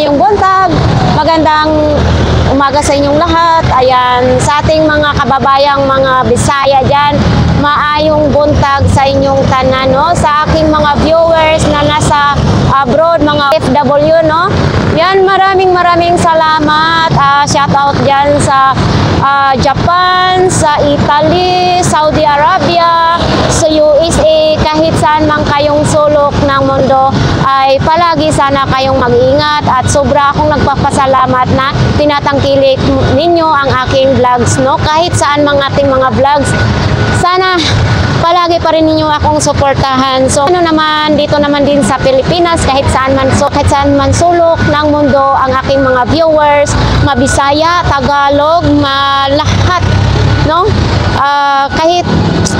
maayong buntag, magandang umaga sa inyong lahat. Ayan, sa ating mga kababayang mga Bisaya dyan, maayong buntag sa inyong tanan, no? Sa aking mga viewers na nasa abroad, mga FW, no? Yan, maraming salamat. Shout out dyan sa Japan, sa Italy, Saudi Arabia, sa USA, kahit saan man kayong sulok ng mundo, ay palagi sana kayong mag-ingat at sobra akong nagpapasalamat na tinatangkilik ninyo ang aking vlogs, no? Kahit saan mang ating mga vlogs, sana palagi pa rin ninyo akong suportahan. So ano naman, dito naman din sa Pilipinas, kahit saan man sulok ng mundo ang aking mga viewers, Mabisaya, Tagalog, lahat, no? Kahit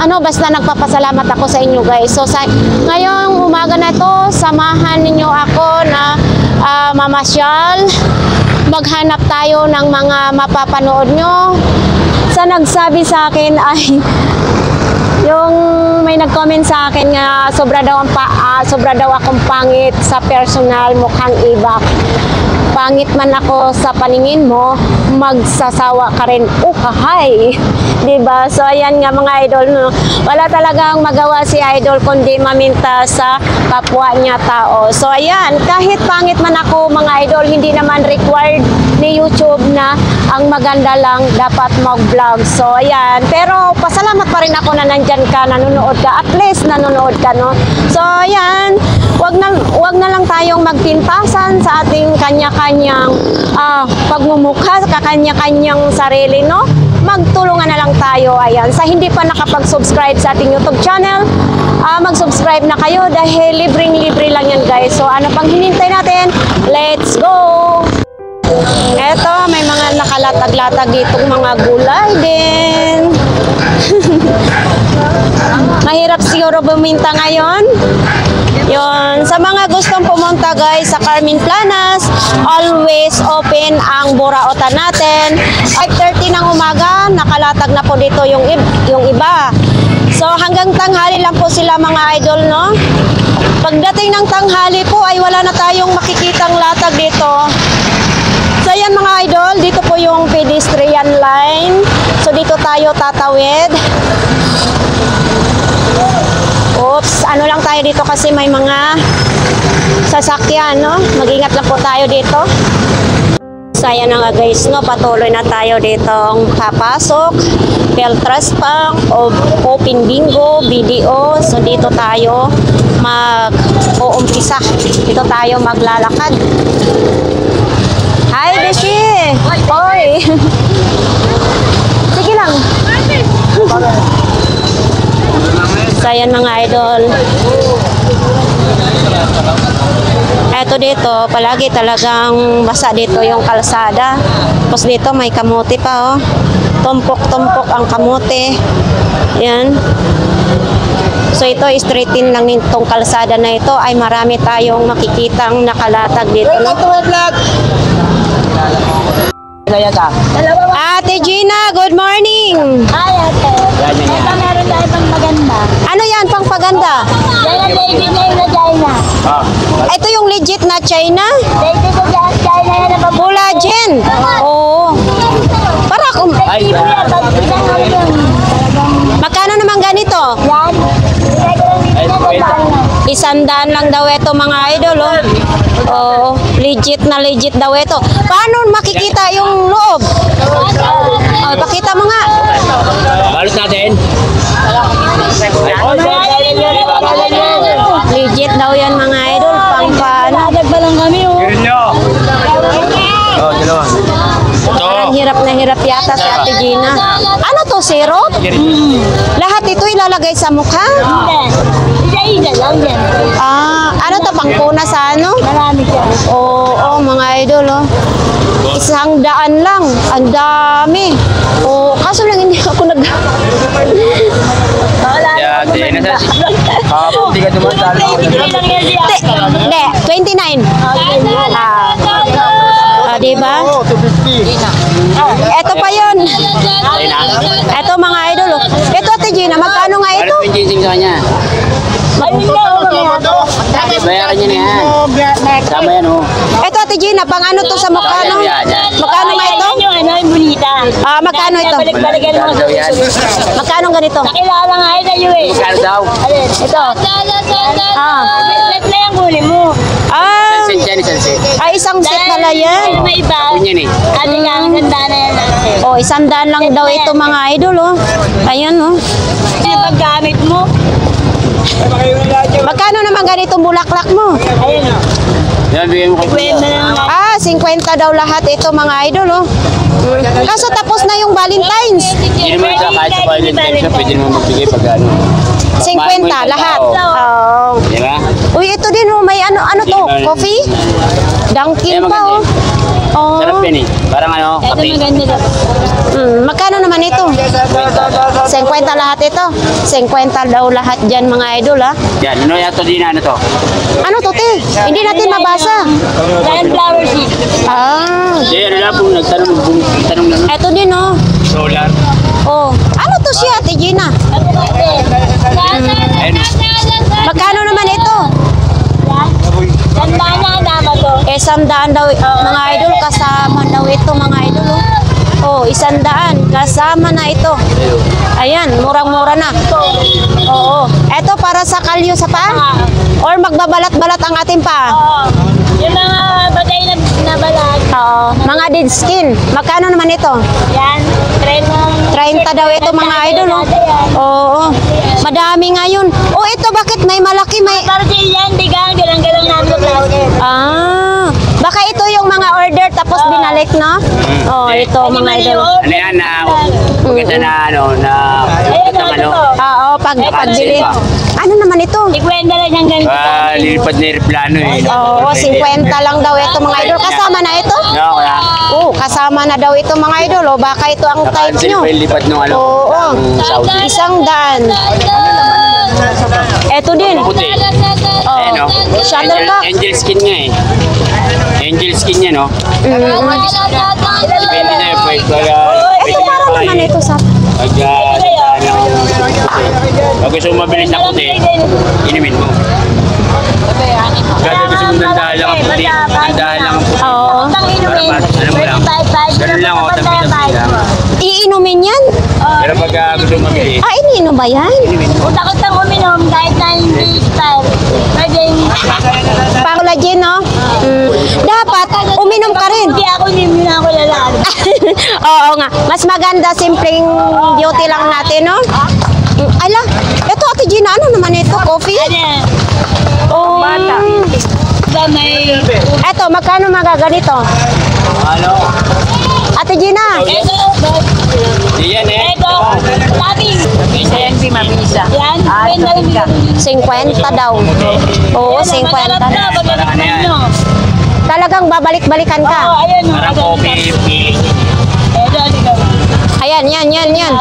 ano, basta nagpapasalamat ako sa inyo, guys. So ngayong umaga na to, samahan ninyo ako na mamasyal, maghanap tayo ng mga mapapanood nyo. Sa nagsabi sa akin ay yung may nag-comment sa akin nga sobra daw akong pangit sa personal, mukhang iba. Pangit man ako sa paningin mo, magsasawa ka rin. Kahay! Diba? So, ayan nga mga idol, no? Wala talagang magawa si idol kundi maminta sa kapwa niya tao. So, ayan, kahit pangit man ako mga idol, hindi naman required ni YouTube na ang maganda lang dapat mag-vlog. So, ayan. Pero, pasalamat pa rin ako na nandyan ka, nanonood ka. At least, nanonood ka, no? So, ayan. Wag na lang tayong magpintasan sa ating kanya-kanyang pagmumukha, sa kanya-kanyang sarili, no? Magtulungan na lang tayo. Ayan. Sa hindi pa nakapag-subscribe sa ating YouTube channel, mag-subscribe na kayo dahil libreng-libre lang yan, guys. So, ano pang hinintay natin? Let's go! Eto, may mga nakalatag-latag ditong mga gulay din. Mahirap siguro buminta ngayon. Yun, sa mga gustong pumunta guys sa Carmen Planas, always open ang buraotan natin. 5:30 ng umaga, nakalatag na po dito yung iba. So hanggang tanghali lang po sila mga idol, no? Pagdating ng tanghali po ay wala na tayong makikitang latag dito. So yan mga idol, dito po yung pedestrian line. So dito tayo tatawid. Oops, ano lang tayo dito kasi may mga sasakyan, no? Mag-ingat lang po tayo dito. So ayan na nga guys, no? Patuloy na tayo ditong papasok. Beltras Pang, Open Bingo, BDO. So dito tayo mag-uumpisa. Dito tayo maglalakad. Hi, Beshi! Hoy! Sige lang. So, ayan mga idol. Eto dito, palagi talagang basa dito yung kalsada. Tapos dito may kamote pa, oh. Tumpok-tumpok ang kamote. Ayan. So ito, straightin lang nitong kalsada na ito ay marami tayong makikitang nakalatag dito, no? Ate Gina, good morning! Hi, ate. Ito meron tayo pang maganda. Ano yan, pang paganda? Yan ang lady name na China. Ito yung legit na China? Lady ko dyan, China yan ang babae. Collagen? Oo. Para kung... Lady mo yan, pag isang hanggang. Magkano naman ganito? Yan. $100 lang daw ito mga idol, oh. Oo, legit daw ito. Paano makikita yung loob? Oh, pakita mo nga. Balos natin. Legit daw yan mga idol. Pang paano? Nagba lang kami, oh. Parang hirap na hirap yata si Ate Gina. Ano to, syrup? Lahat ito ilalagay sa mukha? Hindi. Isa-isa lang yan. Ano to, pangpuna sa ano? Marami siya. Oo, mga idol, oh. $100 lang. Ang dami. Oo, kaso lang hindi ako nag... Ya, di na sa. Hindi ka dumadalo. Hindi, 29. Diba? Ito pa yun. Ito mga idol, oh. Ito Ate Gina, magkano nga ito? Balos yung ginseng sa kanya. Bayaran niya na yan. Sama yan, oh. Ito Ate Gina, pang ano to sa mukha, no? Magkano nga ito? Yung ano, yung bonita. Magkano ito? Balik-balikan mo. Daw yan. Magkano ganito? Nakilala nga yun sa'yo eh. Magkano daw? Alin? Ito. Set na yung huli mo. Sunset yan, sunset. Isang set pala yan. May iba. Ako yan eh. Ate nga, ang ganda na yan natin. 100 lang daw ito mga idol, oh. Ayan, oh. Yung paggamit mo. Magkano naman ganitong bulaklak mo? Ayun o. Yan, bigyan mo kay Kwenta na lang. 50 daw lahat ito mga idol, oh. Kaso tapos na yung Valentine's. Hindi naman sa kahit sa Valentine's siya, pwede naman magbigay pag ano. 50 lahat. Oh. Di ba? Uy, ito din, oh. May ano to? Coffee? Dunkin pa, oh. Oh. Sarap yan eh. Parang ano, Ito kape. maganda daw. Magkano naman ito? 50 lahat ito. 50 daw lahat dyan mga idol, ha? Yan, ano yato din ano to? Ano to, te? Hindi natin mabasa. Sunflower seed. Hindi, ano lang po, nagtanong lang. Ito din, oh. Solar. Oh. Ano to siya, Ate Gina? Ayun. Magkano naman ito? Ganda na dama to. 100 daw, mga idol. Kasama daw ito, mga idol, oh. 100. Kasama na ito. Ayan, murang-mura na. Oo. Ito para sa kalyo sa paa? Or magbabalat-balat ang ating paa? Oo. Yung mga bagay na balat. Oo. Mga dead skin. Magkano naman ito? Yan. 30 daw ito mga idol, oh. Oo. Madami ngayon. Oh, ito bakit may malaki, may... Partil yan, bigang galang-galang namin sa plastic. Baka ito yung mga order tapos binalik, no? Oh, ito mga idol. Ano yan na, maganda na ano, na, magandang ano. Oo, pagbili. Ano naman ito? Ikwenta lang siyang ganito. Lilipad na aeroplano eh. Oo, 50 lang daw ito mga idol. Kasama na ito? No, kaya. Kasama na daw ito mga idol. O, baka ito ang type Naka-cancel nyo. pa yung lipad nung ano, Oo. ng Saudi. 100. Ito din. Puti. Oh, Ayan o. shuttlecock. Angel skin nga eh. Angel skin yan no. Pwede na eh. Ito para naman ito sa... Pag gusto mo mabilis na puti, inumin mo. Gagawin gusto mo nandahan lang ang puti. Nandahan lang ang puti. Oo. Ang inumin. Alam mo lang. Ganun lang o, tabi-tabi lang. Iinumin yan? Pero pag gusto mo mabilis, Iniinom ba yan? Kung takot kang uminom, kahit na hindi style, pwedeng... Collagen, no? Dapat, uminom ka rin. Hindi ako uminom na ako lalaan. Oo nga. Mas maganda, simpleng beauty lang natin, no? Ala, ito Ate Gina, ano naman ito? Coffee? Ano? Oh. Ba may... Eto, magkano magaganito? ano? Ate Gina, Ito. Di yan eh. Ito. Sabi. Yan si Mamisa. Yan. Ganda rin yun. 50 daw. Oo, 50 Masarap na. na. Pagkakas Ano yan? mo. Talagang babalik-balikan Oo, ka. ayun. Parang coffee feeling. Ito, ito. Ayan, yan.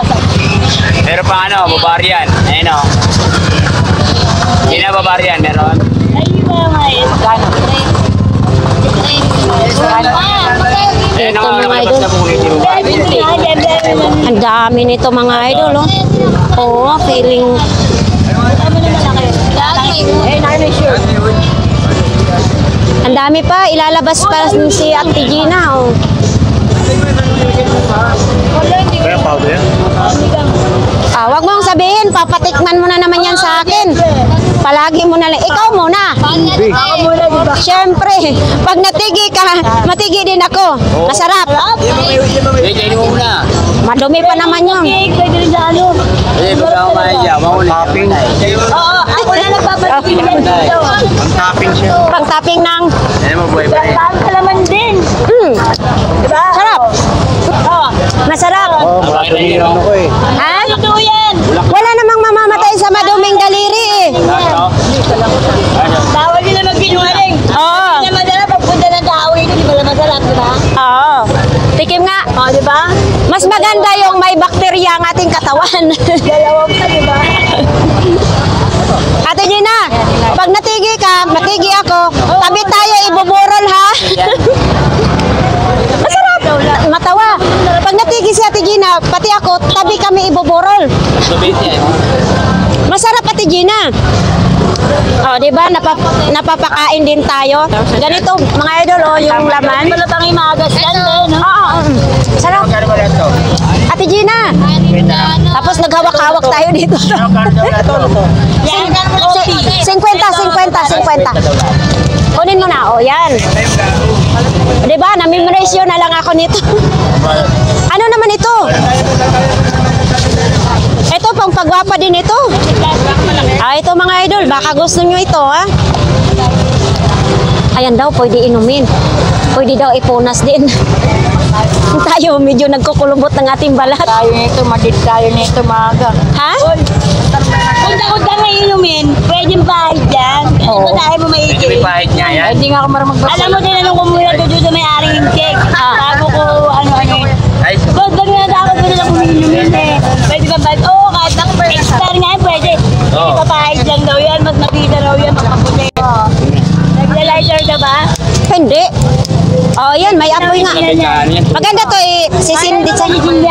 Pero pa ano, babarian. Ayun o. Hindi na babarian, meron. Ayun ba may... Ayun Ito, ang mga nakalabas idol. na bulit yung Ang dami nito mga idol, oh. Oo, feeling... Ang dami pa, ilalabas pa si Ate Gina, oh. Kaya powder yan? Wag mong sabihin, papatikman mo na naman yan sa akin. Palagi mo na lang. Ikaw muna. Ako muna, di ba? Siyempre, pag natigi ka, matigi din ako. Masarap. Hindi, kainin mo muna. Madumi pa naman yun. Cake, pwede rin sa ano. Hindi, pag ako mahiya, mahuli. Topping. Oo, ako na nagpapatikin yan dito. Ang topping siya. Pang-topping ng... Ayun mo, boy. Saan ka naman din? Di ba? Sarap. Oo. Masarap. Ano ko eh. Ha? Totoo yan. Wala namang mamamatay sa maduming daliri eh. Ano? Ano? Bawal nila magsinungaling. Oo. Hindi na masarap pagpunta ng tao yun. Hindi pala masarap, di ba? Oo. Tikim nga. Oo, di ba? Mas maganda yung may bakterya ang ating katawan. Dalawang pa, di ba? Ate Gina, pag natigi ka, matigi ako, tabi tayo ibuburol ha. Masarap. Matawa. Pag natigi si Ate Gina, pati ako, tabi kami ibuburol. Subit yan. Masarap Ate Gina. Oh, di ba? Napapakain din tayo. Ganito, mga idol, oh, yung laman. Wala pang imagas yan, no? Oo, sarap. Ate Gina. Tapos naghawak-hawak tayo dito. Yan, 50. Kunin mo na, oh, yan. Di ba? Namemorize yun na lang ako nito. Ano naman ito? Ito, pang pagwapa din ito. Ito mga idol, baka gusto nyo ito, ha? Ayan daw, pwede inumin. Pwede daw ipunas din. Tayo, medyo nagkukulubot ng ating balat. Tayo nito, madid tayo nito, maaga. Ha? Kung ka nga inumin, pwedeng bahid yan. Ano tayo mo Medyo may maigil? pahit niya yan. Hindi nga ako marunong magbasa. Alam mo din anong kumula doon sa may-aring yung cake. Bago ko ano-ano yun. Ay, Ba't ba nga dapat ko nila kuminumin eh? Pwede ba bahid? Oo, kahit ang extra nga yan, pwede. Oo. Ipapahid lang daw yan, mas mabida raw yan, magkaputi. Nagla-lighter ka ba? Hindi. Oh, yan, may apoy nga. Magkano yan? Maganda to, sisindi sa...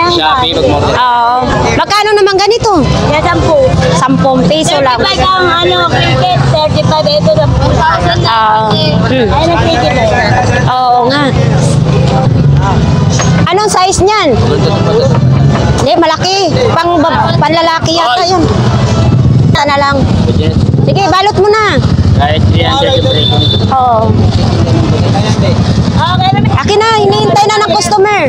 Shopee, mag-order. Oo. Magkano naman ganito? Yan, 10. 10 piso lang. 35 ang ano, cricket, 35 ito na 2,000 na. Ay, nag-cricket na yun. Oo nga. Anong size niyan? Hindi, malaki. Panlalaki yata yun. Ito na lang. Sige, balot mo na. Kahit 300 yung presyo nito. Oo. Okay naman. Akin na, hinihintay na ng customer.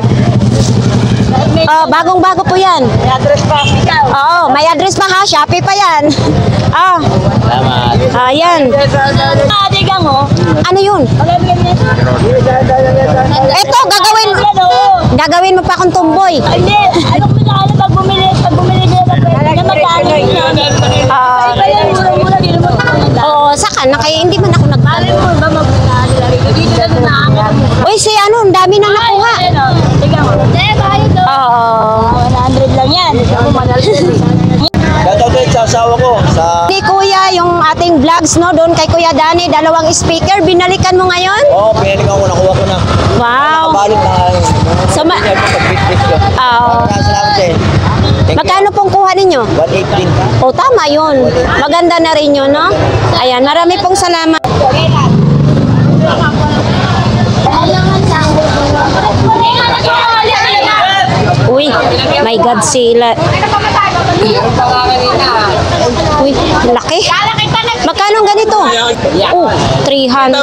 Oh, bagong-bago po yan. May address pa. Ikaw. Oo, may address pa ha. Shopee pa yan. Ah, Salamat. ayan. Digang mo. Ano yun? Eto, gagawin mo pa akong tumboy. Hindi. Anong pinakala pag bumili din na pwede na magkano yun? Ah, Iba yan, mura-mura. Di naman ako nagkano. oo, saka na kaya hindi man ako Malay mo ba magkano? Dito na doon nakakita mo. Uy, si ano, ang dami na nakuha. Digang mo. Hindi, bayad doon. Oo. 100 lang yan. Ako manal. Shoutout din sa asawa ko sa Si Kuya, yung ating vlogs, no, doon kay Kuya Dani, 2 speaker, binalikan mo ngayon? pinalikan ko, nakuha ko na. Wow. Balot na So, pag-bitbit ko. Salamat din. magkano pong kuha ninyo? 118. O, tama yun. Maganda na rin yun, no? Ayan, marami pong salamat. Uy, my God, sila. Uy, laki. Magkano ganito? Oh, 300.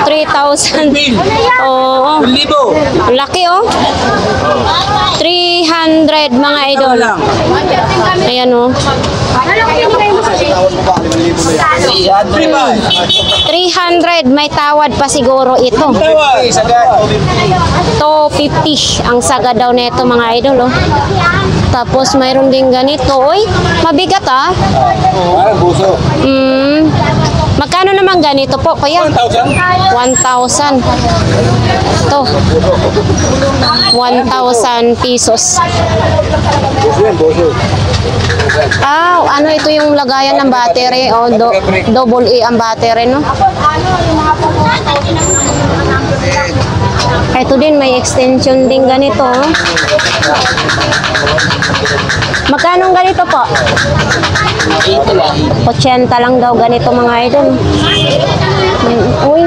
3,000. Oo. Laki, oh. 300, mga idol. Ayan, oh. 300, may tawad pa siguro ito. 250 ang saga daw nito, mga idol, oh. Tapos mayroon din ganito. Uy, mabigat, ah. Magkano naman ganito po, kuya? 1,000. Ito. 1,000 pesos. Ah, ano ito yung lagayan ng battery? O, double A ang battery, no? Ito din, may extension din ganito. Oh. Magkano ganito po? 80 lang daw ganito, mga idol. Uy.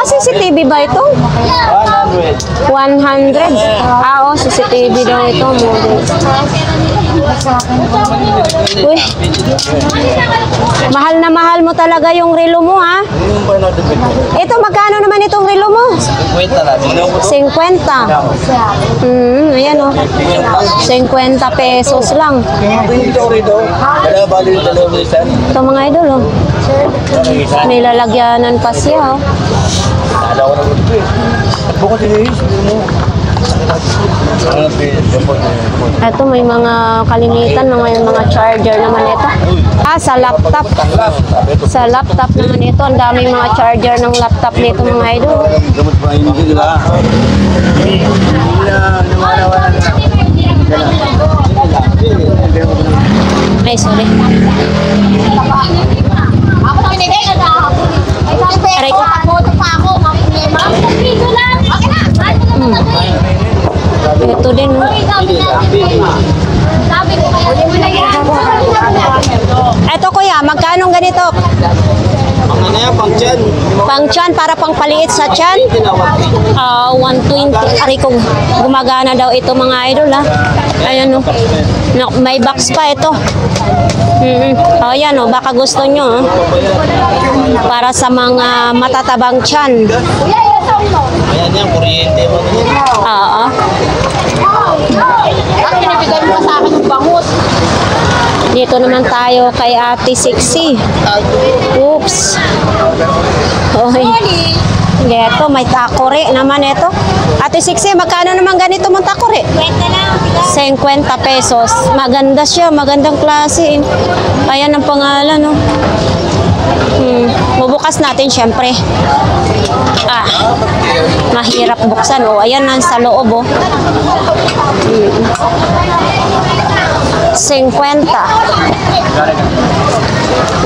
CCTV ba ito? 100. Oo, CCTV daw ito. Uy. Mahal na mahal mo talaga yung relo mo, ha? Ito, magkano naman itong relo mo? 50. Ayan, oh. 50 pesos lang. Ito, mga idol, oh. May lalagyanan pa siya, oh. Ito, may mga kalimitan, mga charger naman ito. Sa laptop. Sa laptop naman ito. Ang daming mga charger ng laptop nito, mga idol. Ay, sorry. Aray ko. Ano yan, pang tiyan. Pang tiyan, para pang paliit sa tiyan. 120. Ari ko, gumagana daw ito mga idol ha. Ayan o. No, may box pa ito. Ayan o, baka gusto nyo. Para sa mga matatabang tiyan. Ayan yan, kuryente mo. Oo. Binibigay mo sa akin yung bangus. Dito naman tayo kay Ate Sixy. Oops. Oy. Ito, may takore naman ito. Ate Sixy, magkano naman ganito mong takore? 20 lang. 50 pesos. Maganda siya, magandang klase. Ayan ang pangalan, no? Bubukas natin, syempre. Mahirap buksan, oh. Ayan, nasa loob, oh. 50.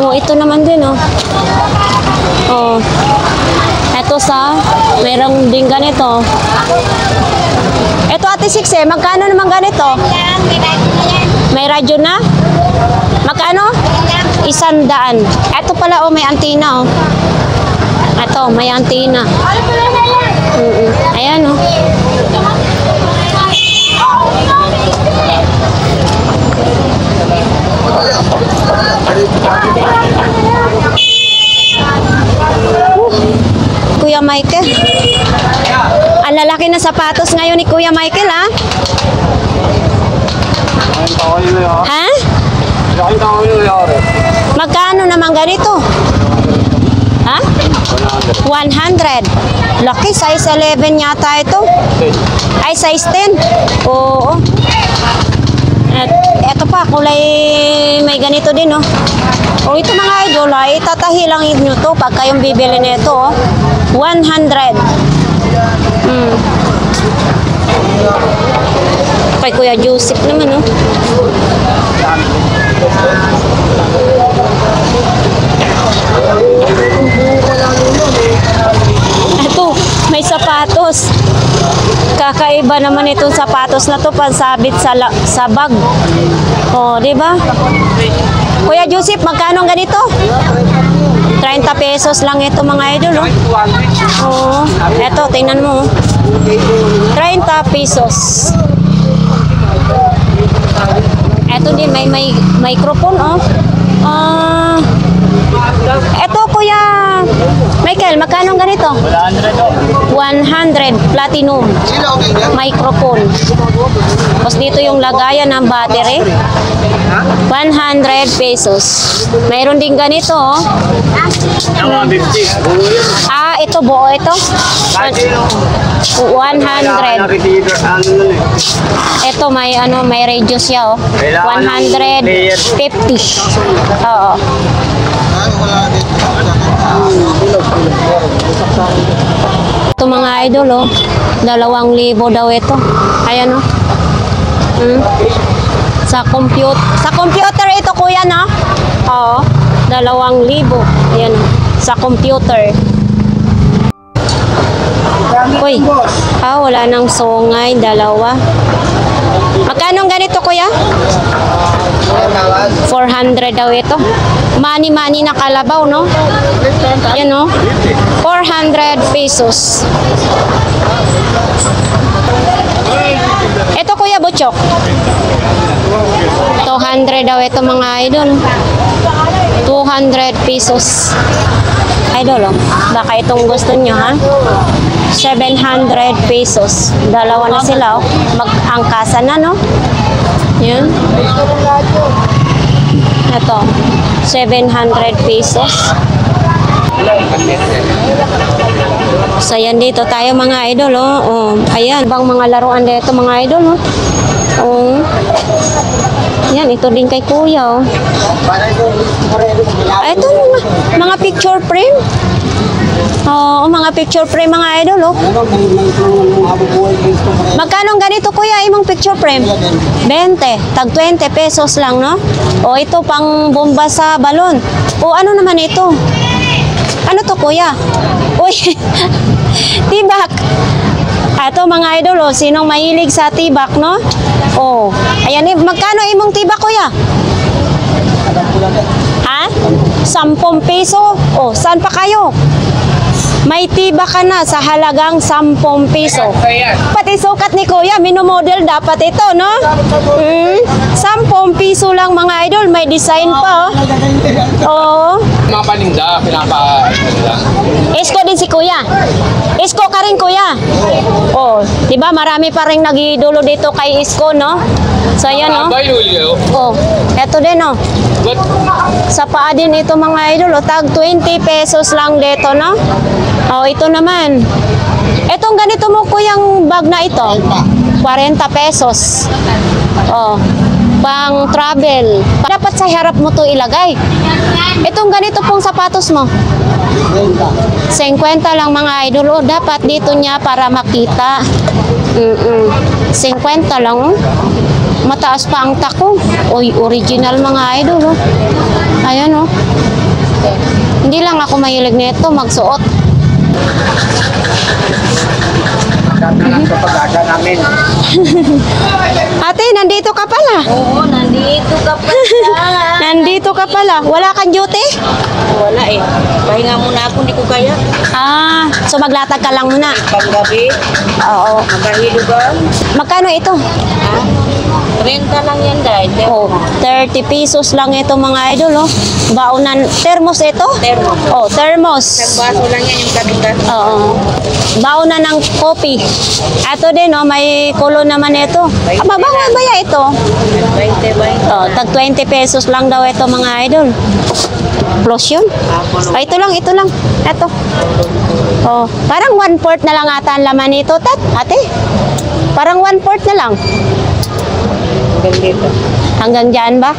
Oh, ito naman din, oh. Oh. Ito merong din ganito. Ito, Ate Sixy, magkano naman ganito? May radyo na? Magkano? 100. Ito pala, oh, may antina, oh. Ito, may antina. Ayan, oh. Kuya Michael. Ang lalaki na sapatos ngayon ni Kuya Michael, ha? Ha? Magkano naman ganito? Ha? 100. Laki, size 11 yata ito. Ay, size 10. Oo. Ito pa, kulay may ganito din, oh. O, ito mga idol, ay itatahi lang inyo to pag kayong bibili nito, oh. 100. Kay Kuya Joseph naman, oh. Ito, may sapatos. Kakaiba naman itong sapatos na to, pansabit sa bag. Oh, di ba? Kuya Joseph, magkano ang ganito? 30 pesos lang ito mga idol, oh. Oh, eto, tingnan mo. 30 pesos. Eto din, may microphone, oh. Eto, Kuya Michael, magkano ang ganito? 100 platinum microphone. Tapos dito yung lagayan ng battery. 100 pesos. Mayroon din ganito, oh. 150. Ito buo ito. 100. Ito may radio siya, oh. 150. Oo. Ito mga idol, oh. 2,000 daw ito. Ayan, oh. Sa computer ito, kuya, no? Oo. 2,000. Ayan, sa computer. Uy. Wala nang sungay. 2. Magkano ganito, kuya? 400 daw ito. Mani-mani na kalabaw, no? Yan, no? 400 pesos. Ito, Kuya Butchok. 200 daw ito mga idol. 200 pesos. Idol, oh. Baka itong gusto nyo, ha? 700 pesos. 2 na sila, oh. Mag-angkasan na, no? Yan. Ito. 700 pesos. So, yan dito tayo mga idol, oh. Oh. Ayan. Bang mga laruan dito mga idol, oh. Oh. Yan, ito din kay Kuya, oh. Ito, mga picture frame. Oo, mga picture frame mga idol, oh. Magkano ganito, Kuya, imong picture frame? 20. Tag 20 pesos lang, no? O, ito pang bomba sa balon. O, ano naman ito? Ano to, Kuya? Uy, tibak. Ito mga idol, oh, sinong mahilig sa tibak, no? Oh, ayan, magkano imong tibak, Kuya? Ha? 10 piso. O, saan pa kayo? May tiba ka na sa halagang 10 piso. Pati sukat ni Kuya, minomodel dapat ito, no? 10 piso lang mga idol, may design pa, oh. Oo. Mga paninda, pinapa... Isko din si Kuya. Isko ka rin, Kuya. Oh, 'di ba marami pa ring nagidulo dito kay Isko, no? So ayan, no? Oh, eto din, no? Sa paa din ito mga idol, oh, tag 20 pesos lang dito, no? Oh, ito naman. Etong ganito mo, Kuyang bag na ito, 40 pesos. Oh, pang travel. Dapat sa harap mo to ilagay. Itong ganito pong sapatos mo, 50 lang mga idol. Oh, dapat dito niya para makita. 50 lang, oh. Mataas pa ang tako. Oy, original mga idol, oh. Ayan, oh. Hindi lang ako mahilig nito magsuot. namin. Ate, nandito ka pala. Oo, nandito ka pa. Nandito ka pala. Wala kang duty? Wala eh. Pahinga muna ako, hindi ko kaya. Ah, so maglatag ka lang muna. Panggabi, Oo. magahilugan. Magkano ito? Ha? 30 lang yan dahil. Oh, 30 pesos lang ito mga idol, oh. Baonan, thermos ito? Thermos. Oh, thermos. Isang baso lang yan yung kabigas. Oo. Baonan ng kopi. Ito din, oh, may kulo naman ito. Bawal ba ya ito? 20. Oh, tag 20 pesos lang daw ito mga idol. Plus yun. Ah, ito lang, ito lang. Ito. Oh, parang 1/4 na lang ata ang laman nito, ate. Parang 1/4 na lang. Ganito. Hanggang dyan ba?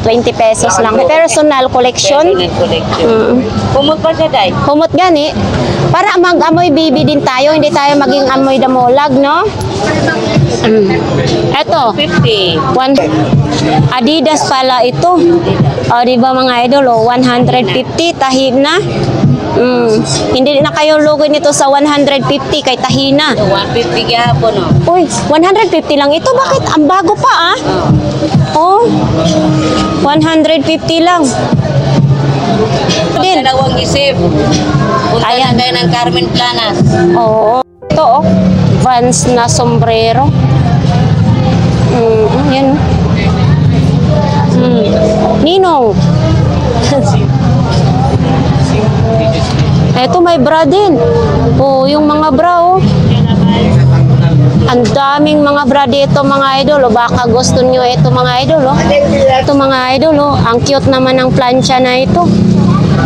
20 pesos lang. Personal collection. Kumot pa siya, day. Humot gani. Para mag-amoy baby din tayo. Hindi tayo maging amoy damulag, no? Eto. 50. Adidas pala ito. O, di ba mga idol? 150. Tahib na. Hindi na kayo lugoy nito sa 150 kay tahina. 150 gihapon, oh. Uy, 150 lang ito. Bakit? Ang bago pa, ah. Oh, 150 lang. Din. Pagdalawang isip. Punta Ayan. na tayo ng Carmen Planas. Oo. Ito, oh. Vans na sombrero. Yan. Ninong. Eto, may bra din. Oh, yung mga bra, oh. Ang daming mga bra dito, mga idol. O, baka gusto nyo ito, mga idol, oh. Ito, mga idol, oh. Ang cute naman ng plancha na ito.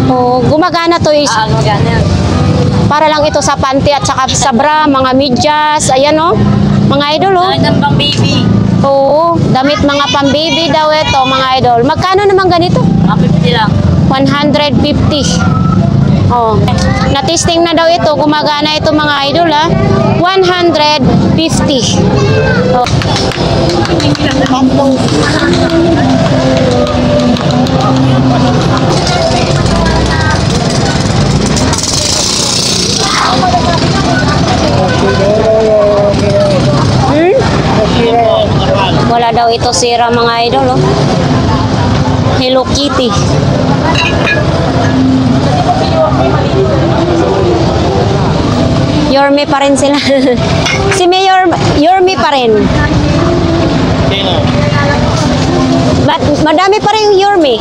Oh, gumagana to is para lang ito sa panty at saka sa bra, mga medyas. Ayan, oh. Mga idol, oh. Ang pang baby. Oo, damit mga pang-baby daw ito, mga idol. Magkano naman ganito? 50 lang. 150. Oh, na-testing na daw ito, gumagana ito mga idol, ha. 150. Oh. Wala daw ito sira mga idol, oh. Hello Kitty. Yorme pa rin sila. Si Mayor Yorme pa rin. Madami pa rin yung Yorme.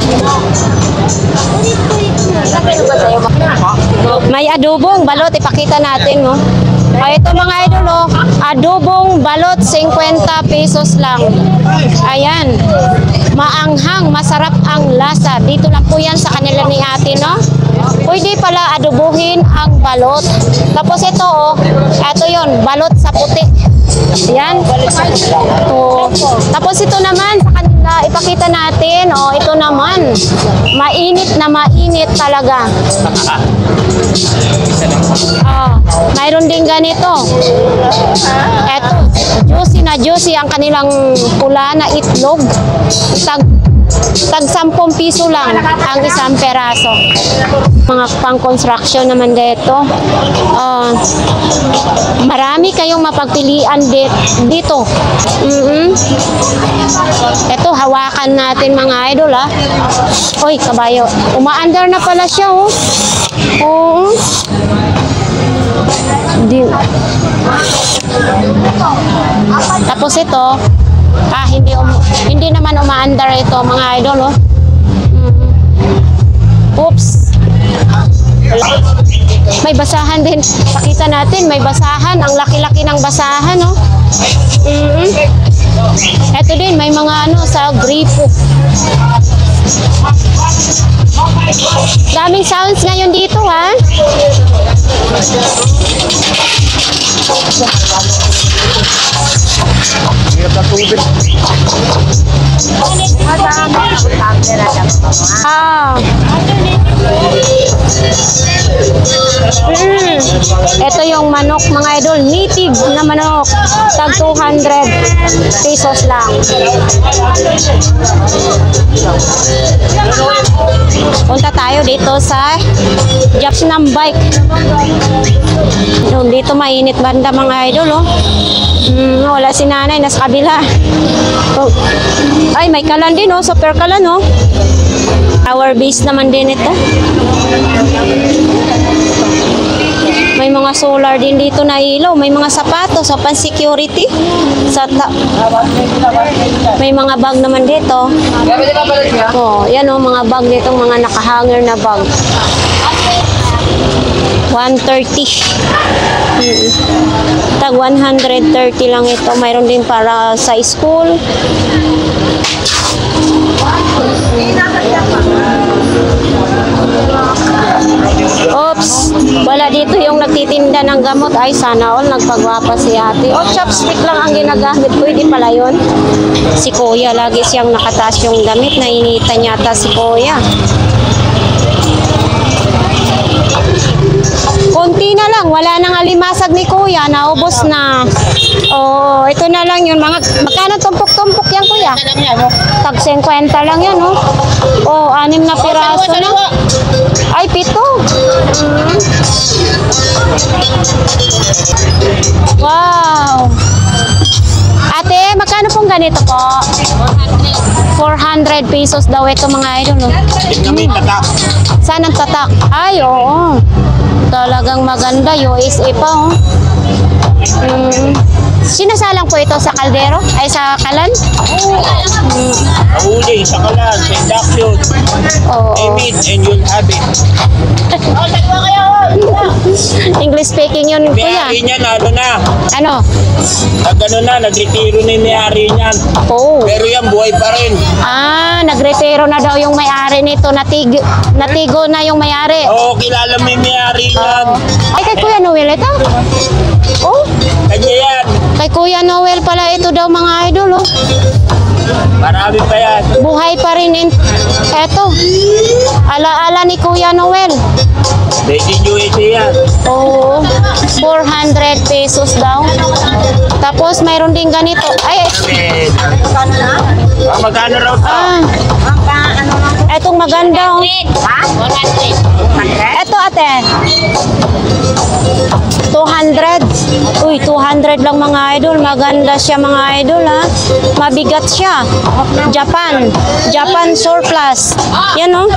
May adobong balot, ipakita natin, no? Ito mga idol, oh, adobong balot 50 pesos lang. Ayan. Maanghang, masarap ang lasa. Dito lang po yan sa kanila ni ate, no? Pwede pala adobuhin ang balot. Tapos ito, oh, ito yun, balot sa puti. Yan. Oh. Tapos ito naman sa kanila, ipakita natin, oh, ito naman. Mainit na mainit talaga. Mayroon din ganito. Eto, juicy na juicy ang kanilang pula na itlog. Tag Tag 10 piso lang ang isang peraso. Mga pang-construction naman dito. Marami kayong mapagpilian dito. Ito, hawakan natin mga idol ah. Oy, kabayo. Umaandar na pala siya oh. Oo. Tapos ito, hindi naman umaandar ito mga idol oh. Oops. May basahan din. Pakita natin, may basahan. Ang laki-laki ng basahan oh. Ito din, may mga sa gripo. Daming sounds ngayon dito ha. Ito yung manok mga idol, native na manok, tag 200 pesos lang. Punta tayo dito sa Japsnam Bike. Dito mainit banda mga idol oh. Wala si nanay, nasa kabila. Oh. Ay, may kalan din oh, super kalan oh. Power base naman din ito. May mga solar din dito na ilaw, may mga sapatos sa pan-security. May mga bag naman dito. Oh, yan oh, mga bag dito, mga nakahanger na bag. 130. Tag 130 lang ito. Mayroon din para sa school. Oops, wala dito yung nagtitinda ng gamot. Ay, sana all nagpagwapa si ate. Oh, chopstick lang ang ginagamit ko. Hindi pala yun. Si kuya, lagi siyang nakataas yung damit. Nainitan yata si kuya. Konti na lang, wala nang alimasag ni kuya, naubos na. Oh, ito na lang yun. Magkano tumpok-tumpok yan kuya? Tag 50 lang yan, oh. Oh, 6 na piraso na. Ay, 7. Wow. Ate, magkano pong ganito po? 400 pesos daw ito mga idol. No? Saan ang tatak? Ay, oo. Talagang maganda. USA pa, oh. Sinasalang po ito sa kaldero? Ay, sa kalan? Huli sa kalan, sa induction. Oo. Aim it and you'll have it. English speaking yun, kuya. May-ari niyan, ano na? Ano? Nag-ano na, nagretiro na yung may-ari niyan. Oo. Pero yan, buhay pa rin. Ah, nagretiro na daw yung may-ari nito. Natigo na yung may-ari. Oo, kilala mo yung may-ari niyan. Ay, kay Kuya Noel ito? Oh, Kanya yan. kay Kuya Noel pala ito daw mga idol, oh. Marami pa yan. Buhay pa rin eto. Ala-ala ni Kuya Noel. Made in USA yan. Oo. 400 pesos daw. Tapos mayroon din ganito. Ay, Magkano raw to? etong maganda, oh. Eto ate. 200. Uy, 200 lang mga idol. Maganda siya mga idol ha. Mabigat siya. Japan surplus. Yan oh.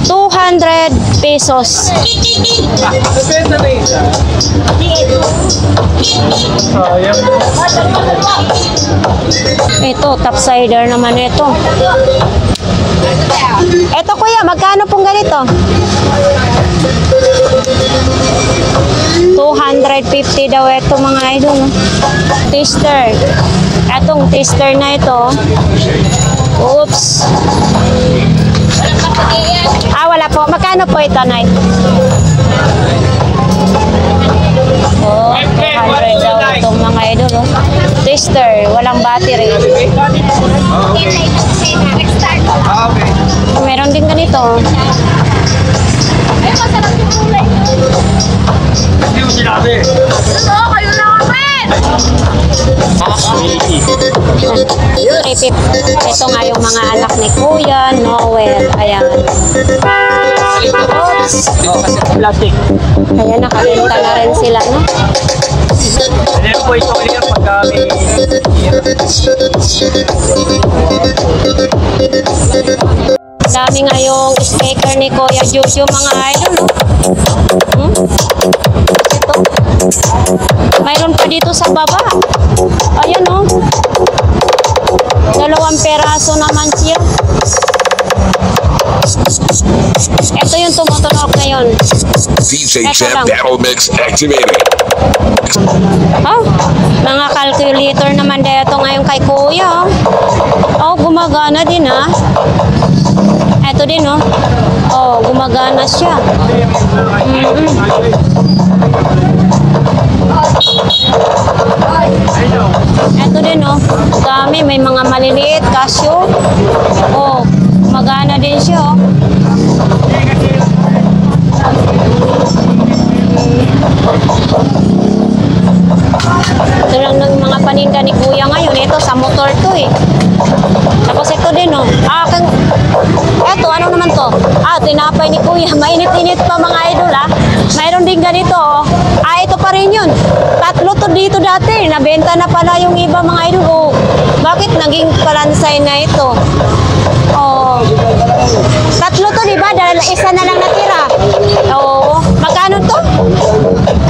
200 pesos. Ito, topsider naman ito. Ito kuya, magkano pong ganito? 250 daw ito mga idol. Taster. Etong taster na ito. Oops. Wala po. Magkano po ito, Nay? Oh, 200 daw itong mga idol. Oh. Taster. Walang battery. Meron din ganito. Ay, masarap yung kulay. Hindi mo sinabi. Oo, kayo lang kami. Ito nga yung mga anak ni Kuya Noel. Ayan. Oops. Plastic. Kaya nakabenta na rin sila, no? Ano po ito ulit pagka may... Dami nga yung speaker ni Kuya Jojo, mga idol, no? Ito. Mayroon pa dito sa baba. Ayan, no? 2 peraso naman siya. Ito yung tumutunog ngayon. DJ Eto Champ lang. Battle Mix activated. Oh, mga calculator naman dito ngayon kay Kuya. Oh, gumagana din, ha? Ito din, oh. Oh, gumagana siya. Ito din, oh. Dami, may mga maliliit, Casio. Oh, gumagana din siya, oh. Ito lang ng mga paninda ni Kuya ngayon. Ito, sa motor to, eh. Tapos ito din, oh. Eto, ano naman to? Tinapay ni Kuya. Mainit-init pa, mga idol, ha? Mayroon din ganito, oh. Ito pa rin yun. 3 to dito dati. Nabenta na pala yung iba, mga idol. Oh, bakit naging palansay na ito? Oh. 3 to, diba? Dahil isa na lang natira. Oo. Magkano to?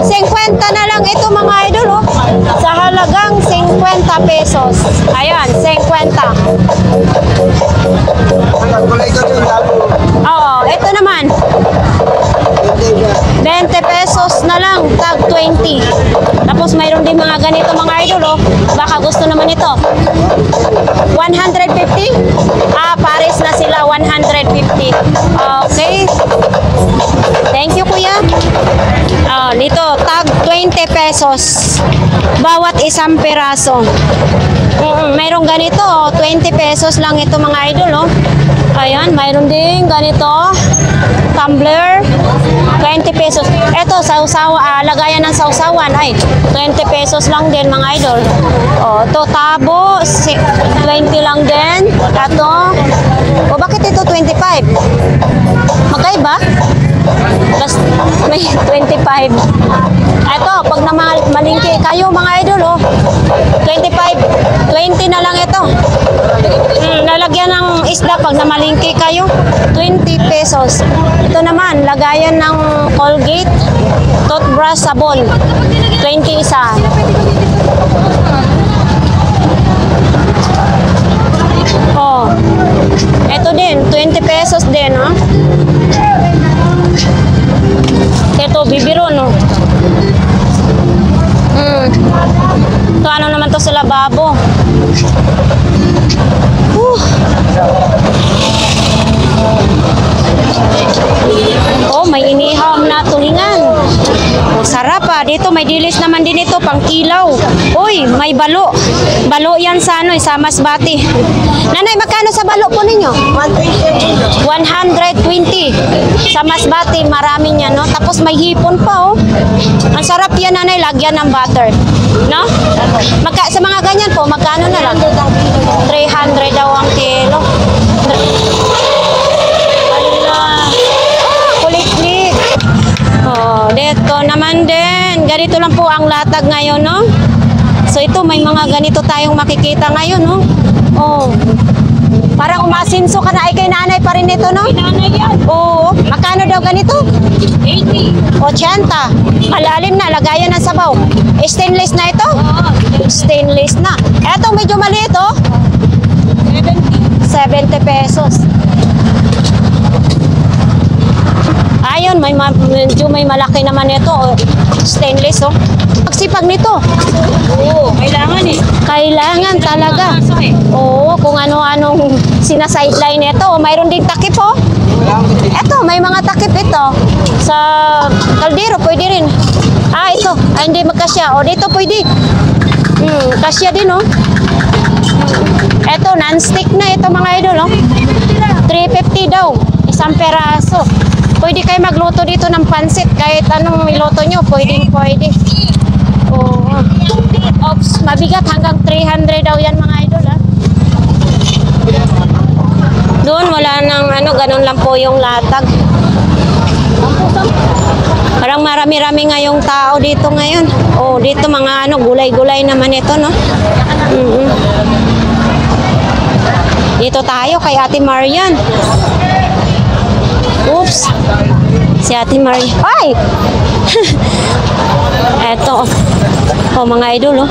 50 na lang ito, mga idol, oh. Sa halagang 50 pesos. Ayan, 50. Oo, ito naman. 20 pesos na lang, tag 20. Tapos mayroon din mga ganito, mga idol, oh. Baka gusto naman ito. 150? Pares na sila, 150. Okay. Thank you, Kuya. Dito, tag 20 pesos. Bawat isang peraso. Mayroong ganito, oh. 20 pesos lang ito, mga idol, oh. Ayan, mayroon din ganito. Tumbler, 20 pesos. Ito, lagayan ng sausawan. Ay, 20 pesos lang din, mga idol. Oh, ito, tabo, 20 lang din. Ito, bakit ito 25? Magkaiba? Plus, may 25. Ito, pag malingki kayo, mga idol, oh. 25, 20 na lang ito. Lalagyan ng isda pag namalingki kayo, 20 pesos. Ito naman, lagayan ng Colgate, toothbrush, sabon, 20 isa. Oh, ito din, 20 pesos din, ha? Ito, bibiro, no? Ito, ano naman to sa lababo? Oh, may iniham na tulingan. Oh, sarap, ha. Dito may dilis naman din ito, pang kilaw. Uy, may balo. Balo yan sa sa Masbate. Nanay, magkano sa balo po ninyo? 120. Sa Masbate, marami niya, no? Tapos may hipon pa, oh. Ang sarap yan, nanay, lagyan ng butter. No? Sa mga ganyan po, magkano na lang? 300 daw ang kilo. Kulit-lit. Oh, dito naman din. Ganito lang po ang latag ngayon, no? So ito, may mga ganito tayong makikita ngayon, no? Oh. Parang umasinso ka na. Ay, kay nanay pa rin ito, no? Nanay yan. Oo. Makano daw ganito? 80. 80. Malalim na. Lagayan ng sabaw. Stainless na ito? Stainless na. Eto, medyo maliit, oh. 70 pesos. Ayun, medyo may malaki naman ito. Oh. Stainless, oh. Pagsipag nito. Oo, kailangan eh. Kailangan talaga. Oo, kung ano-anong sinasideline ito. Mayroon din takip, oh. Ito, may mga takip ito. Sa kaldero, pwede rin. Ito. Hindi magkasya. O, dito pwede. Kasya din, oh. Ito, non-stick na ito, mga idol, oh. 350 daw. Isang peraso. Pwede kayo magluto dito ng pansit. Kahit anong iluto nyo, pwede. Oo. Oops, mabigat hanggang 300 daw yan mga idol ha. Doon wala nang ano, ganun lang po yung latag. Parang marami-rami ngayong tao dito ngayon. Oh, dito mga ano, gulay-gulay naman ito, no? Dito tayo kay Ate Marian. Oops. Si Ate Marian. Ay! Eto. Oh, mga idol, oh.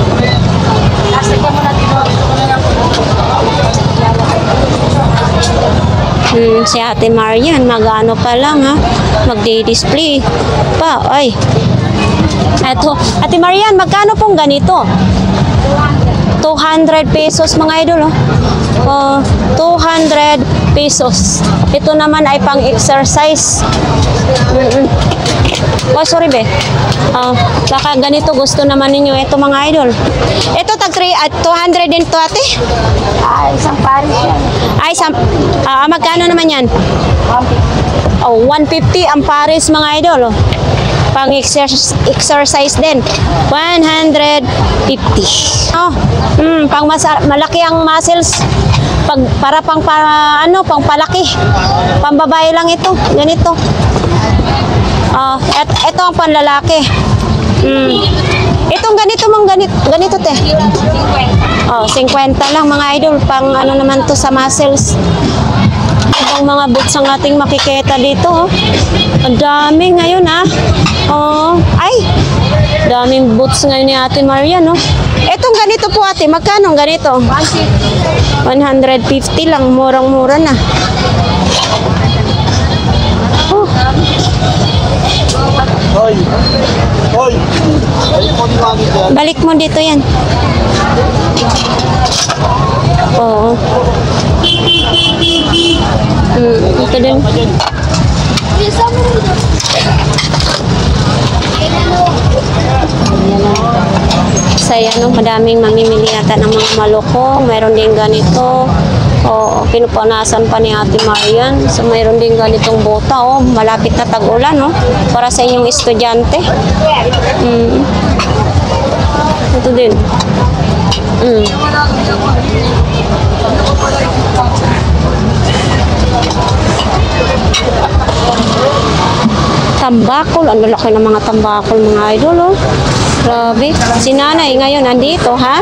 Si Ate Marian, mag-ano pa lang ha, magdi-display pa, ay. Eto, Ate Marian, magkano pong ganito? 200 pesos mga idol, oh. 200 pesos. Ito naman ay pang-exercise. Oh, sorry be. Baka ganito gusto naman ninyo. Ito mga idol. Ito tag 200 din to ate? Isang pares yan. Ay, magkano naman yan? 150. Oh, 150 ang pares mga idol. Oh. Pang exercise din. 150. Oh, pang malaki ang muscles. Para pang palaki. Pambabae lang ito. Ganito. Ito ang panlalaki. Itong ganito mong ganito te. 50 lang mga idol. Pang ano naman to sa muscles. Ibang mga boots ang ating makikita dito. Oh. Ang dami ngayon ha. Ay, daming boots ngayon ni Ate Marian. Oh. Itong ganito po ate, magkano ganito? 150 lang, murang-mura na. Oh. Balik mo dito yan. Oo. Ito din. Saya madaming mamimili yata ng mga malukong. Mayroon din ganito. Pinupunasan pa ni Ate Marian. So, mayroon din ganitong bota. Malapit na tag-ulan. Para sa inyong estudyante. Ito din. Tambakol. Ang laki ng mga tambakol mga idol. Grabe. Si nanay ngayon nandito ha?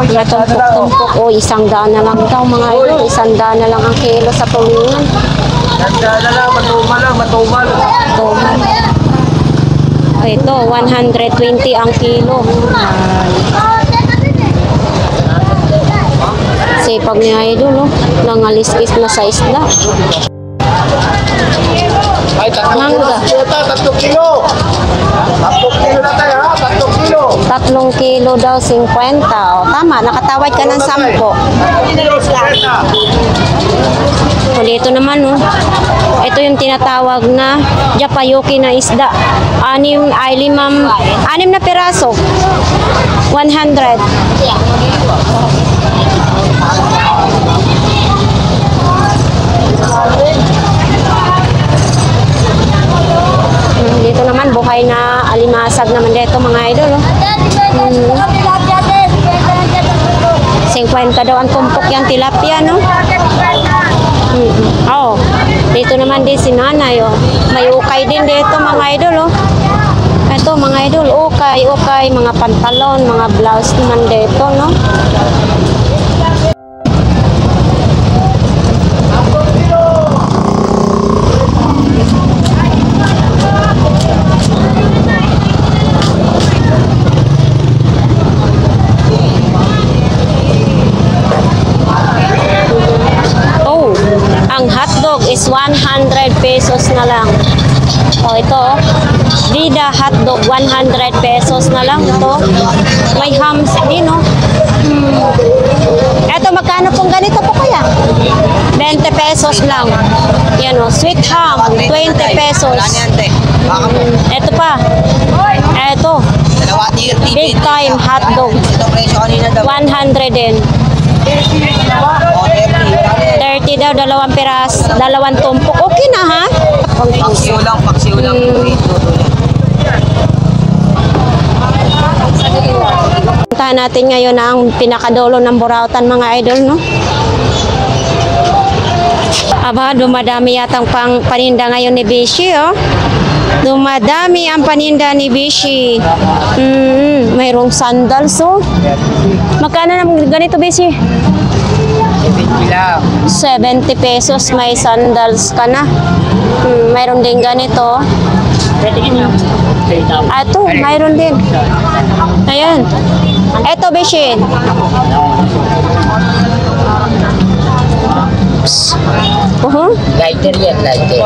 Mga tumpok-tumpok. 100 na lang daw mga idol. 100 na lang ang kilo sa tulingan. 100 na lang, matumal. Ito, 120 ang kilo. Sipag ni idol, nangalis-is na sa isla. Ay, 3 Mangga. 3 kilo. 3 kilo na tayo ha, 3 kilo. 3 kilo daw, 50. Tama, nakatawad ka ng 10. Dito naman, ito yung tinatawag na japayuki na isda. 6 na piraso. 100. Dito naman, buhay na alimasag naman dito mga idol. 50 daw ang tumpok yung tilapia, no? Dito naman din si nanay, may ukay din dito mga idol, Ito mga idol, ukay, mga pantalon, mga blouse naman dito, no? Ang hotdog is 100 pesos na lang. Ito, Vida hotdog, 100 pesos na lang. Ito, may hams din, Ito, magkano pong ganito po kaya? 20 pesos lang. Yan, sweet ham, 20 pesos. Ito pa. Ito, big time hotdog, 100 din. 30 daw, 2 tumpok. Okay na ha? Paksiw lang Puntahan natin ngayon ang pinakadulo ng Burautan mga idol, no? Aba, dumadami yatang paninda ngayon ni Bishi, oh. Dumadami ang paninda ni Bishi. Mayroong sandals, oh. Magkano naman ganito, Bishi? 70 pesos may sandals ka na. Mayroon din ganito. Ito, mayroon din. Ayan. Ito, Bishi. Lighter yan, lighter.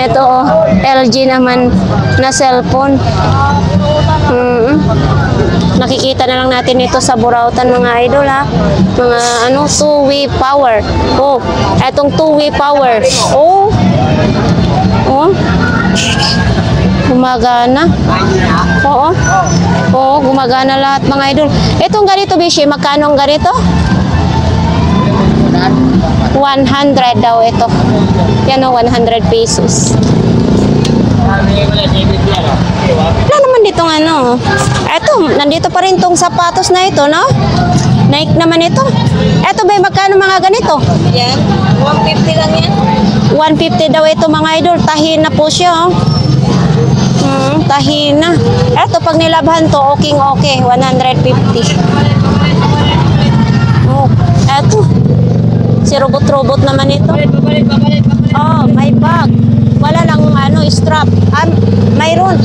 Ito, oh, LG naman na cellphone. Nakikita na lang natin ito sa Burautan mga idol, ha. Mga ano, two-way power. Oh, etong two-way power. Oh. Oh. Gumagana. Oo. Oo, gumagana lahat mga idol. Itong ganito, Bishi, magkano ang ganito? 100 daw ito. Yan o, 100 pesos. Wala naman dito ano. Eto, nandito pa rin tong sapatos na ito, no? Nike naman ito. Eto ba, magkano mga ganito? Yan. 150 lang yan. 150 daw ito mga idol. Tahin na po siya, oh. Tahin na. Eto, pag nilabhan to, okay. 150. Oh, eto. Si robot-robot naman ito. Oh, may bag. Wala lang ano, strap. Mayroon.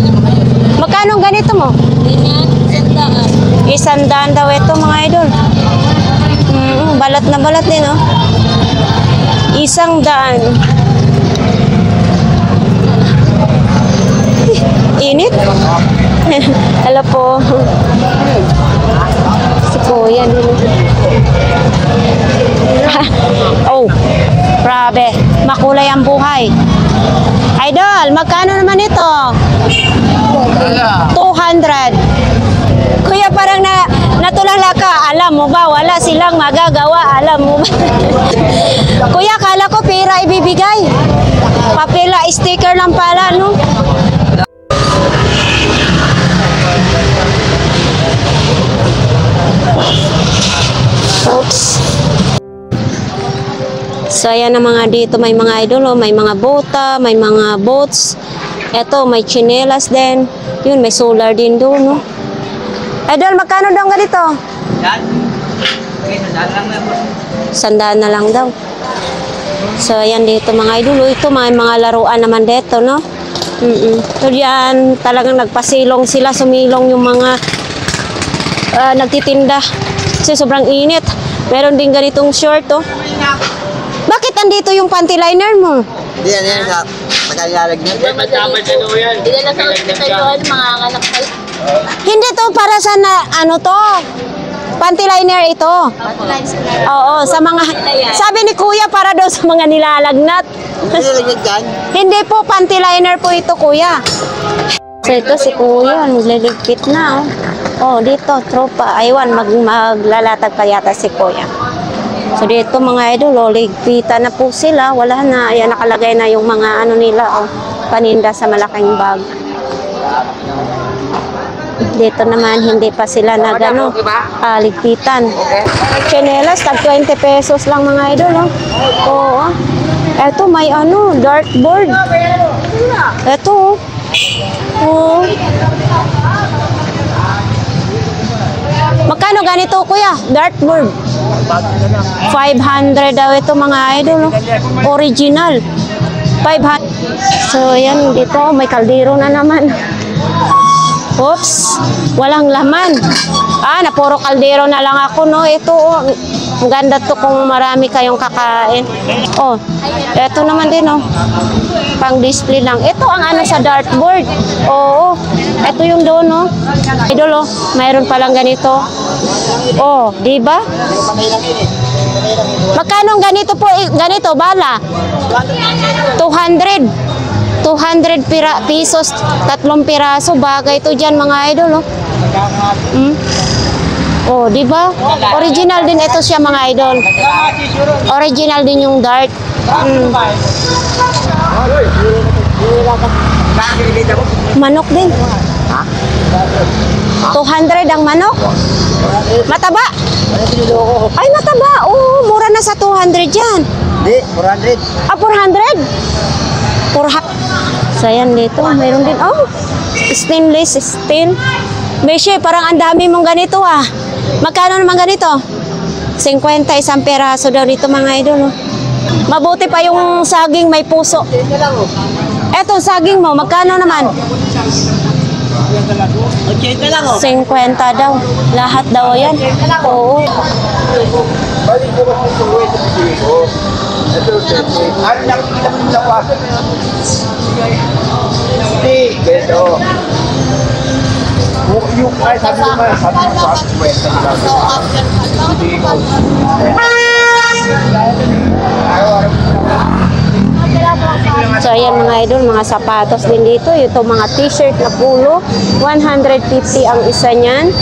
Magkano ganito mo? Ganyan. 100. 100 daw ito mga idol. Balat na balat din, oh. 100. Init. Hello po. Si Kuya din. Oh, grabe. Makulay ang buhay. Idol, magkano naman ito? 200. Kuya, parang natulala ka. Alam mo ba, wala silang magagawa. Alam mo ba? Kuya, kala ko pera ibibigay. Papela, sticker lang pala, no? Oops. So, ayan na mga dito. May mga idol, oh. May mga bota, may mga boots. Eto, may chinelas din. Yun, may solar din doon, no? Idol, magkano daw ganito? Sandaan na lang daw. So, ayan dito mga idol. Ito, may mga laruan naman dito, no? So, diyan, talagang nagpasilong sila. Sumilong yung mga nagtitinda. Kasi sobrang init. Meron din ganitong short, oh. Bakit andito yung panty liner mo? Yan, nagkalilalag na. Hindi na sa hospital yun, mga anak kayo. Hindi to para sa ano to. Panty liner ito. Oo, sa mga sabi ni Kuya para daw sa mga nilalagnat. Nilalagnat yan? Hindi po, panty liner po ito, Kuya. So ito si Kuya, nagliligpit na, oh. Oh, dito, tropa. Aywan, maglalatag pa yata si Kuya. So dito mga idol, oh, ligpitan na po sila. Wala na, ayan, nakalagay na yung mga ano nila, oh, paninda sa malaking bag. Dito naman, hindi pa sila nagano, ligpitan. Chinelas, tag 20 pesos lang mga idol, oh. Oo. Eto, may ano, dartboard. Eto, oh. Magkano ganito, Kuya? Dartboard. 500 daw ito mga idol, oh. Original. 500. So, yan dito, may kaldero na naman. Oops, walang laman. Na puro kaldero na lang ako, no? Ito, oh, ang ganda to kung marami kayong kakain. Oh, ito naman din, oh. Pang display lang. Ito ang ano sa dartboard. Oo, ito yung doon, no? Idol, oh, mayroon palang ganito. Oh, di ba? Magkano ganito po? Ganito, bala? 200. 200 pesos, 3 piraso. Bagay ito dyan mga idol, oh. Oh, di ba? Original din ito siya mga idol. Original din yung dart. Manok din. 200 ang manok. Mataba. Ay, mataba. Oo, mura na sa 200 yan. Hindi, 400. Ah, 400? 400. So, ayan dito. Mayroon din. Oh, stainless steel. Beshi, parang ang dami mong ganito ah. Magkano naman ganito? 50 isang peraso daw dito mga idol. Oh. Mabuti pa yung saging may puso. Eto, saging mo, magkano naman? 80 lang oh. 50 daw. Lahat daw yan. Oo. Balik ko ba sa uwi sa ko? Ito, ano nakikita mo sa paso? Hindi, ganito. Yung ay sabi mo ba, sabi mo sa kwenta nila. Hindi ko. So ayan mga idol, mga sapatos din dito. Ito mga t-shirt na pulo, 150 ang isa niyan.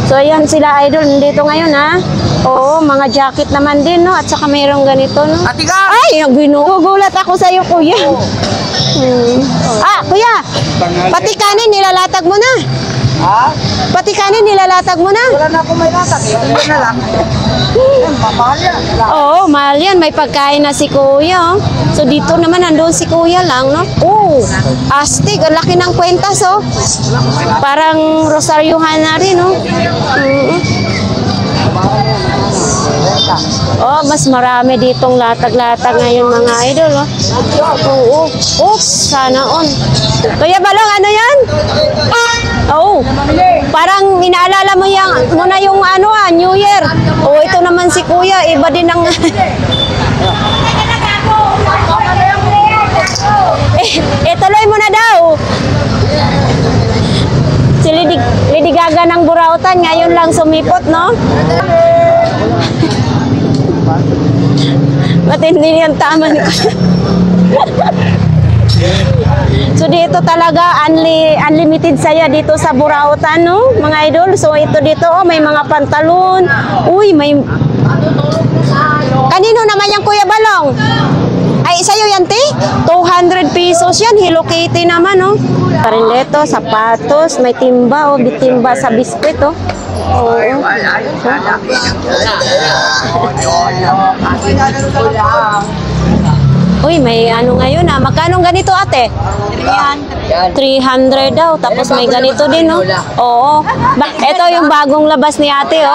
So ayan sila idol, dito ngayon ha. Oo, mga jacket naman din no, at saka mayroong ganito no. Ay, ginugulat ako sa iyo kuya. Ah, kuya, pati kanin nilalatag mo na. Ha? Pati kanin nilalatag mo na. Wala na akong may latag. Ito na lang. Mahal yan. Oo, mahal yan. May pagkain na si kuya. Oh. So dito naman nandun si kuya lang, no? Oh, astig. Ang laki ng kwentas, oh. Parang rosaryuhan na rin, no? Oh, mas marami ditong latag-latag ngayon mga idol, oh. Oo. Oops, sana on. Kuya Balong, ano yan? Oh, parang inaalala mo na yung ano New Year. Oh, ito naman si kuya, iba din ang... tuloy mo na daw. Si Lady Gaga ng Burautan, ngayon lang sumipot, no? Matindi yung tama ni So dito talaga unlimited saya dito sa Burautan, no, mga idol. So ito dito, oh, may mga pantalon. Uy, may... Kanino naman yung Kuya Balong? Ay, sa'yo yan, te? 200 pesos yan. Hello Kitty naman, oh. Parinleto, sapatos, may timba, oh. Bitimba sa biskwit, oh. Oo. Uy, may ano ngayon ah. Magkano ganito ate? 300 daw. Tapos may ganito din, no? Oo. Ito yung bagong labas ni ate, oh.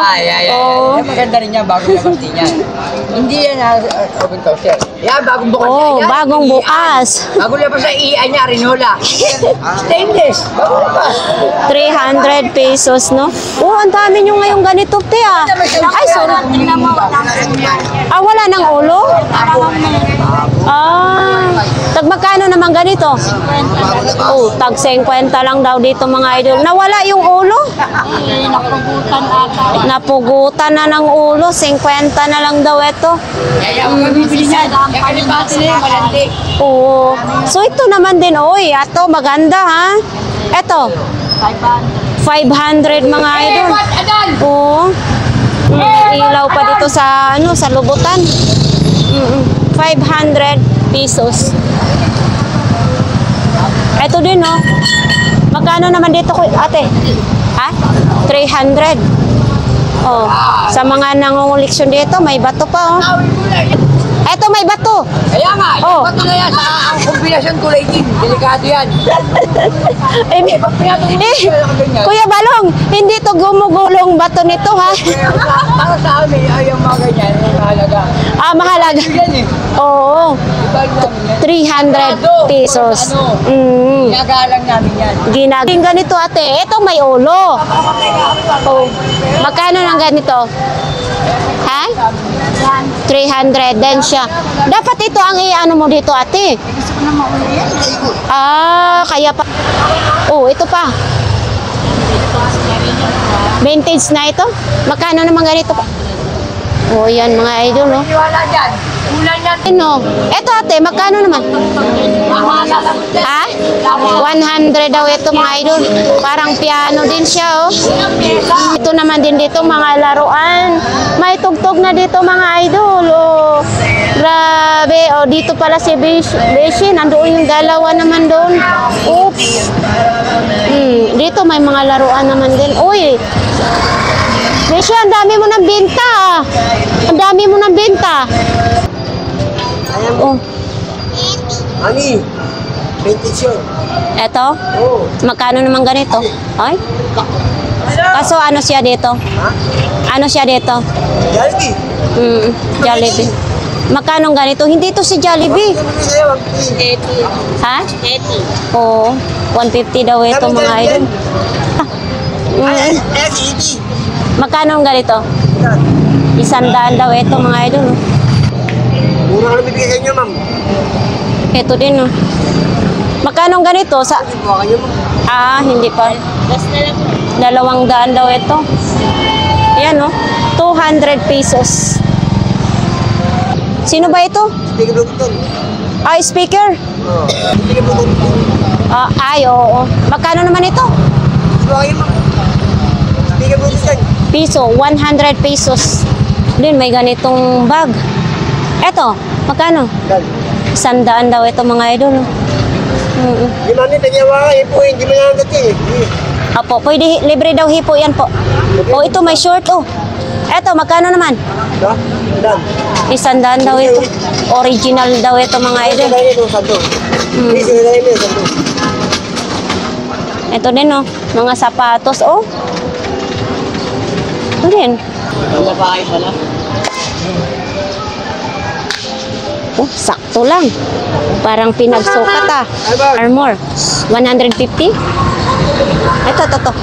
Oo. Maganda rin yan, bagong labas din yan. Hindi yan open toaster. Yan, bagong bukas Oo, yan. bagong bukas. Bagong labas na iyan niya, Rinola. Stainless. Bagong labas. 300 pesos, no? Oo, ang dami nyo ngayong ganito, te, ah. Ay, sorry. Ah, wala ng ulo? Ah, tag magkano naman ganito? Oh, tag 50 lang daw dito mga idol. Nawala yung ulo? Napugutan ata. Napugutan na ng ulo. 50 na lang daw ito. Bibili niya. Yung kalibati na yung malandi. Oo. So ito naman din, oy. Ito, maganda ha. Ito. 500 mga idol. Oo. May ilaw pa dito sa ano, sa lubutan. 500 pesos. Ito din, oh. Magkano naman dito, ate? Ha? 300. Oh. Sa mga nangunguliksyon dito, may bato pa, oh. Ito, may bato. Kaya nga, Oh. ba't na yan? Saka ang kombinasyon kulay din. Delikado yan. Kuya Balong, hindi to gumugulong bato nito, ha? Para sa amin, ay yung mga ganyan, yung mahalaga. Ah, mahalaga. Yan eh. Oo. Ibag namin yan. 300 pesos. Ginagalang namin yan. Ginaging ganito, ate. Ito may ulo. Oh. Magkano ng ganito? Ha? 300 din siya. Dapat ito ang i-ano mo dito, ate. Ah, kaya pa. Oh, ito pa. Vintage na ito. Magkano naman ganito pa? Oh, yan mga idol, no? Wala dyan. Ulan yan. Ano? Ito, ate, magkano naman? Ha? 100 daw ito mga idol. Parang piano din siya, oh. Ito naman din dito, mga laruan. May tugtog na dito, mga idol, oh. Grabe, oh. Dito pala si Beshi. Nandoon yung dalawa naman doon. Oops. Dito may mga laruan naman din. Uy, Beshi, ang dami mo ng benta, ah. Ang dami mo ng benta. Oh. Ani, 20 yun. Eto? Oo. Magkano naman ganito? Ay? Kaso ano siya dito? Ha? Ano siya dito? Jollibee. Jollibee. Magkano ganito? Hindi to si Jollibee. Ha? 80. Oo. 150 daw ito mga idol. Ay, si Iti. Magkano ganito? 100 daw ito mga idol. Mura ka na bibigay sa inyo, ma'am. Ito din, oh. Magkano ganito? Buka kayo, ma'am. Hindi pa. Last na lang. 200 daw ito. Ayan, oh. 200 pesos. Sino ba ito? Speaker Bluetooth. Speaker. Oo. Speaker Bluetooth. Oo. Magkano naman ito? Buka kayo, ma'am. Speaker Bluetooth yan. Piso, 100 pesos. Din, may ganitong bag. Eto, magkano? 100 daw ito mga idol. Di man din, tanyawa ka, ipo, hindi mo yan dati. Apo, pwede, libre daw hipo yan po. O, ito may short, oh. Eto, magkano naman? Ha? Dan. 100 daw ito. Original daw ito mga idol. Kaya ito, santo. Hindi sila ito, santo. Ito din, oh. Mga sapatos, oh. Ito din. Wala pa kayo pala. Oh, sakto lang. Parang pinagsukat, ah. Armor. 150. Ito.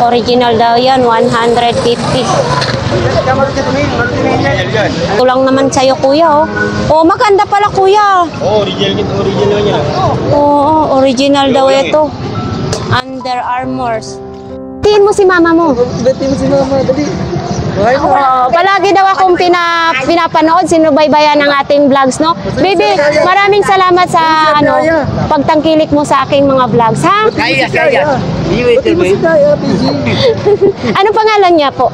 Original daw yan, 150. Ito lang naman sa'yo, kuya, oh. Oh, maganda pala, kuya. Original niya. Oo, original daw ito. Under Armours. Tingin mo si mama mo. Dati mo si mama, dali. Palagi daw akong pinapanood, sinubaybayan ng ating vlogs, no? Baby, maraming salamat sa pagtangkilik mo sa aking mga vlogs, ha? Kaya. Dati mo si Kaya, PG. Ano pangalan niya po?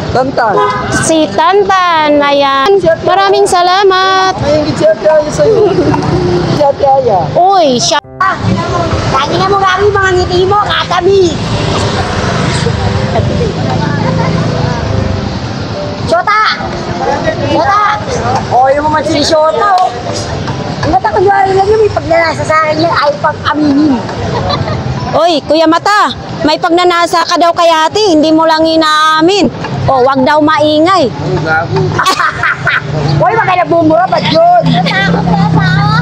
Tantan. Si Tantan. Ayan. Maraming salamat. Ayun, si Kaya sa'yo. Si Kaya. Uy, siya. Lagi na mo gagi mga ngiti mo, katabi. Shota! O, yung mga si Shota, oh. Ang mata ko lang yun, may pagnanasa sa akin yan, ay pag-aminin. Uy, Kuya Mata, may pagnanasa ka daw kay ate, hindi mo lang inaamin. O, wag daw maingay. Uy, magkaya bumura, ba't yun? Natakot na asawa.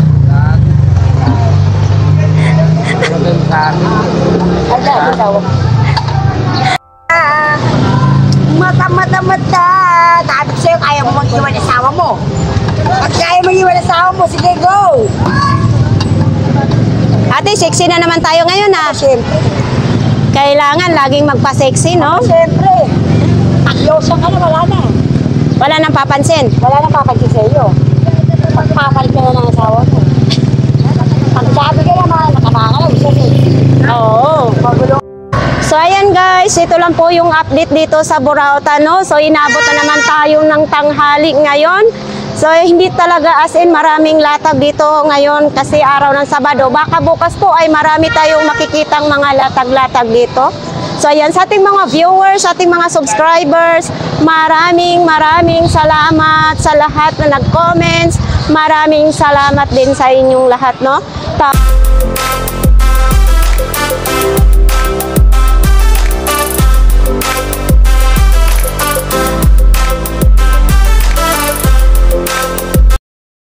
Mata. Sabi ko sa'yo, kaya mo mag-iwan asawa mo. Pag kaya mo iwan asawa mo, sige, go! Ate, sexy na naman tayo ngayon, ha? Siyempre. Kailangan laging magpa-sexy, no? Siyempre. Akyosan ka na, wala na. Wala nang papansin. Wala na papansin sa'yo. Pagpapalit ka na ng asawa mo. Pag sabi ka naman, nakapakalaw, sa'yo. Oo. Magulo. So ayan guys, ito lang po yung update dito sa Burauta, no? So inabot na naman tayo ng tanghali ngayon. So hindi talaga as in maraming latag dito ngayon kasi araw ng Sabado. Baka bukas po ay marami tayong makikitang mga latag-latag dito. So ayan, sa ating mga viewers, sa ating mga subscribers, maraming salamat sa lahat na nag-comments. Maraming salamat din sa inyong lahat, no?